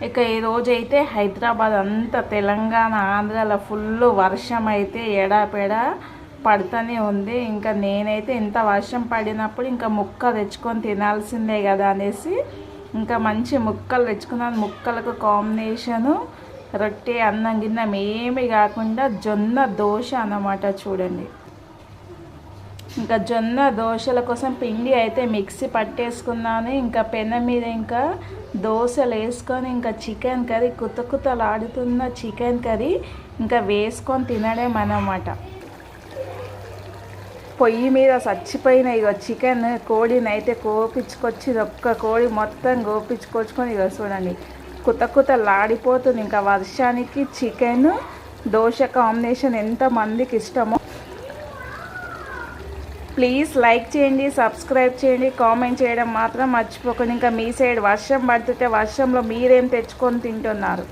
ఇక ఈరోజు అయితే హైదరాబాద్ అంతా తెలంగాణ ఆంధ్రాలో ఫుల్ వర్షం అయితే ఎడాపెడా పడుతూనే ఉంది. ఇంకా నేనైతే ఇంత వర్షం పడినప్పుడు ఇంకా ముక్క తెచ్చుకొని తినాల్సిందే కదా అనేసి ఇంకా మంచి ముక్కలు తెచ్చుకున్నాను. ముక్కలకు కాంబినేషను రొట్టె అన్నం గిన్నం ఏమి కాకుండా జొన్న దోశ అన్నమాట. చూడండి, ఇంకా జొన్న దోశల కోసం పిండి అయితే మిక్సీ పట్టేసుకున్నాను. ఇంకా పెనం మీద ఇంకా దోశలు వేసుకొని ఇంకా చికెన్ కర్రీ కుతకుతలాడుతున్న చికెన్ కర్రీ ఇంకా వేసుకొని తినడం అన్నమాట. పొయ్యి మీద చచ్చిపోయిన ఇక చికెన్ కోడిని అయితే కోపించుకొచ్చి ఒక్క కోడి మొత్తం కోపించుకొచ్చుకొని ఇక చూడండి కుతకుతలాడిపోతుంది. ఇంకా వర్షానికి చికెన్ దోశ కాంబినేషన్ ఎంతమందికి ఇష్టమో. ప్లీజ్ లైక్ చేయండి, సబ్స్క్రైబ్ చేయండి, కామెంట్ చేయడం మాత్రం మర్చిపోకండి. ఇంకా మీ సైడ్ వర్షం పడుతుంటే వర్షంలో మీరేం తెచ్చుకొని తింటున్నారు?